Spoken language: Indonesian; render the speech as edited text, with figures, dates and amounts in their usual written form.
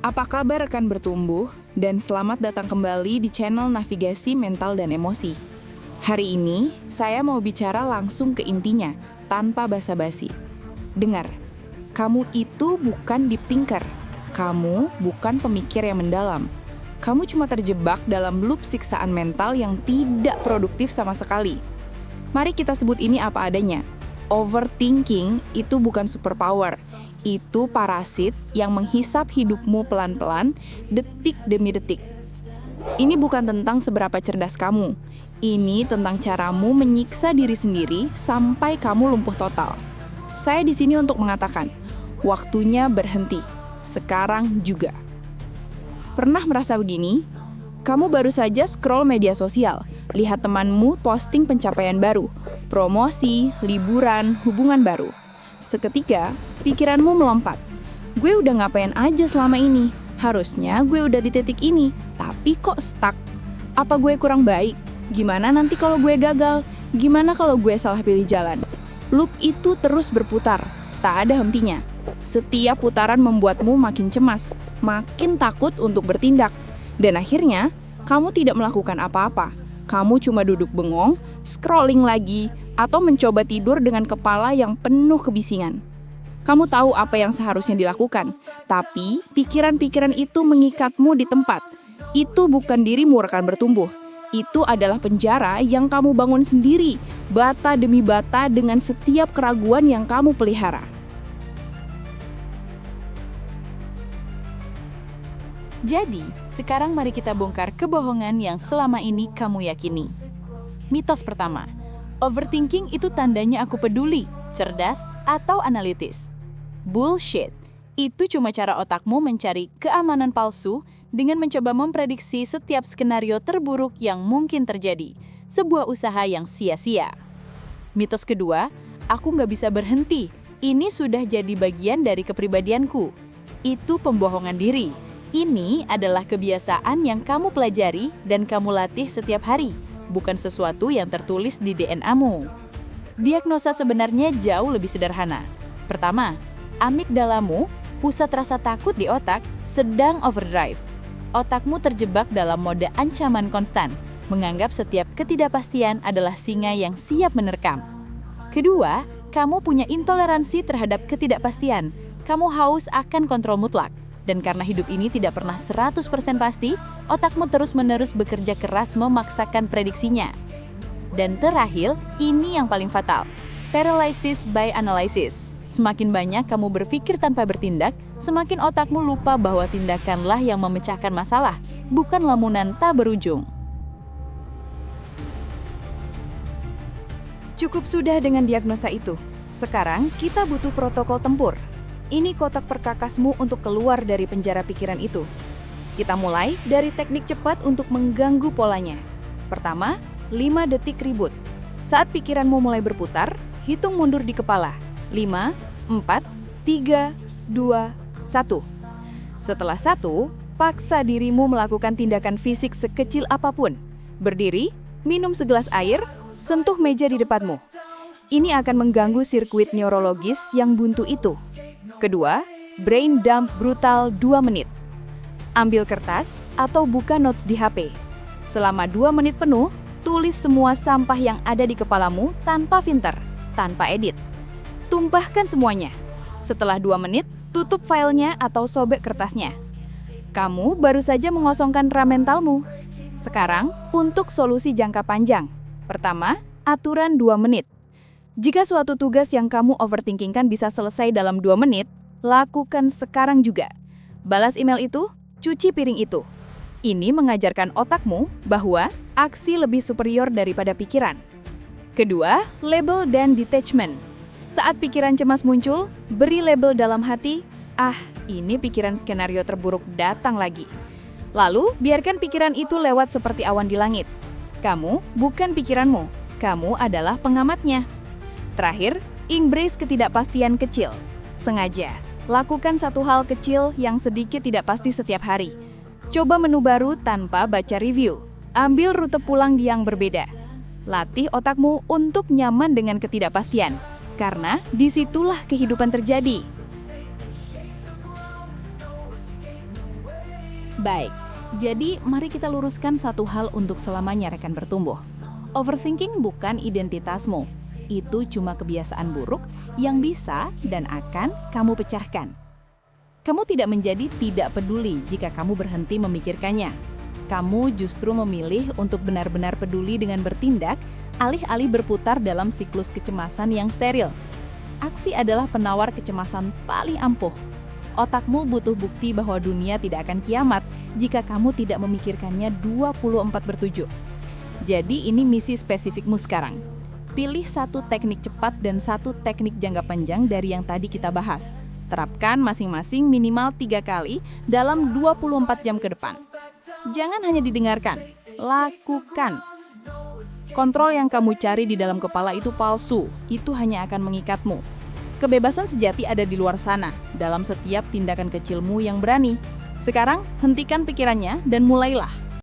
Apa kabar rekan bertumbuh, dan selamat datang kembali di channel Navigasi Mental dan Emosi. Hari ini, saya mau bicara langsung ke intinya, tanpa basa-basi. Dengar, kamu itu bukan deep thinker. Kamu bukan pemikir yang mendalam. Kamu cuma terjebak dalam loop siksaan mental yang tidak produktif sama sekali. Mari kita sebut ini apa adanya. Overthinking itu bukan superpower. Itu parasit yang menghisap hidupmu pelan-pelan, detik demi detik. Ini bukan tentang seberapa cerdas kamu. Ini tentang caramu menyiksa diri sendiri sampai kamu lumpuh total. Saya di sini untuk mengatakan, waktunya berhenti. Sekarang juga. Pernah merasa begini? Kamu baru saja scroll media sosial, lihat temanmu posting pencapaian baru, promosi, liburan, hubungan baru. Seketika, pikiranmu melompat. Gue udah ngapain aja selama ini? Harusnya gue udah di titik ini, tapi kok stuck? Apa gue kurang baik? Gimana nanti kalau gue gagal? Gimana kalau gue salah pilih jalan? Loop itu terus berputar, tak ada hentinya. Setiap putaran membuatmu makin cemas, makin takut untuk bertindak. Dan akhirnya, kamu tidak melakukan apa-apa. Kamu cuma duduk bengong, scrolling lagi, atau mencoba tidur dengan kepala yang penuh kebisingan. Kamu tahu apa yang seharusnya dilakukan, tapi pikiran-pikiran itu mengikatmu di tempat. Itu bukan dirimu rekan bertumbuh. Itu adalah penjara yang kamu bangun sendiri, bata demi bata dengan setiap keraguan yang kamu pelihara. Jadi, sekarang mari kita bongkar kebohongan yang selama ini kamu yakini. Mitos pertama, overthinking itu tandanya aku peduli, cerdas, atau analitis. Bullshit. Itu cuma cara otakmu mencari keamanan palsu dengan mencoba memprediksi setiap skenario terburuk yang mungkin terjadi. Sebuah usaha yang sia-sia. Mitos kedua, aku nggak bisa berhenti. Ini sudah jadi bagian dari kepribadianku. Itu pembohongan diri. Ini adalah kebiasaan yang kamu pelajari dan kamu latih setiap hari, bukan sesuatu yang tertulis di DNA-mu. Diagnosa sebenarnya jauh lebih sederhana. Pertama, amigdalamu, pusat rasa takut di otak, sedang overdrive. Otakmu terjebak dalam mode ancaman konstan, menganggap setiap ketidakpastian adalah singa yang siap menerkam. Kedua, kamu punya intoleransi terhadap ketidakpastian. Kamu haus akan kontrol mutlak. Dan karena hidup ini tidak pernah 100% pasti, otakmu terus-menerus bekerja keras memaksakan prediksinya. Dan terakhir, ini yang paling fatal. Paralysis by analysis. Semakin banyak kamu berpikir tanpa bertindak, semakin otakmu lupa bahwa tindakanlah yang memecahkan masalah, bukan lamunan tak berujung. Cukup sudah dengan diagnosa itu. Sekarang kita butuh protokol tempur. Ini kotak perkakasmu untuk keluar dari penjara pikiran itu. Kita mulai dari teknik cepat untuk mengganggu polanya. Pertama, 5 detik ribut. Saat pikiranmu mulai berputar, hitung mundur di kepala. 5, 4, 3, 2, 1. Setelah 1, paksa dirimu melakukan tindakan fisik sekecil apapun. Berdiri, minum segelas air, sentuh meja di depanmu. Ini akan mengganggu sirkuit neurologis yang buntu itu. Kedua, brain dump brutal 2 menit. Ambil kertas atau buka notes di HP. Selama 2 menit penuh, tulis semua sampah yang ada di kepalamu tanpa filter, tanpa edit. Tumpahkan semuanya. Setelah 2 menit, tutup filenya atau sobek kertasnya. Kamu baru saja mengosongkan RAM mentalmu. Sekarang, untuk solusi jangka panjang. Pertama, aturan 2 menit. Jika suatu tugas yang kamu overthinkingkan bisa selesai dalam 2 menit, lakukan sekarang juga. Balas email itu, cuci piring itu. Ini mengajarkan otakmu bahwa aksi lebih superior daripada pikiran. Kedua, label dan detachment. Saat pikiran cemas muncul, beri label dalam hati, ini pikiran skenario terburuk datang lagi. Lalu, biarkan pikiran itu lewat seperti awan di langit. Kamu bukan pikiranmu, kamu adalah pengamatnya. Terakhir, embrace ketidakpastian kecil. Sengaja, lakukan satu hal kecil yang sedikit tidak pasti setiap hari. Coba menu baru tanpa baca review. Ambil rute pulang yang berbeda. Latih otakmu untuk nyaman dengan ketidakpastian. Karena disitulah kehidupan terjadi. Baik, jadi mari kita luruskan satu hal untuk selamanya rekan bertumbuh. Overthinking bukan identitasmu. Itu cuma kebiasaan buruk yang bisa dan akan kamu pecahkan. Kamu tidak menjadi tidak peduli jika kamu berhenti memikirkannya. Kamu justru memilih untuk benar-benar peduli dengan bertindak, alih-alih berputar dalam siklus kecemasan yang steril. Aksi adalah penawar kecemasan paling ampuh. Otakmu butuh bukti bahwa dunia tidak akan kiamat jika kamu tidak memikirkannya 24/7. Jadi ini misi spesifikmu sekarang. Pilih satu teknik cepat dan satu teknik jangka panjang dari yang tadi kita bahas. Terapkan masing-masing minimal 3 kali dalam 24 jam ke depan. Jangan hanya didengarkan, lakukan. Kontrol yang kamu cari di dalam kepala itu palsu, itu hanya akan mengikatmu. Kebebasan sejati ada di luar sana, dalam setiap tindakan kecilmu yang berani. Sekarang, hentikan pikirannya dan mulailah.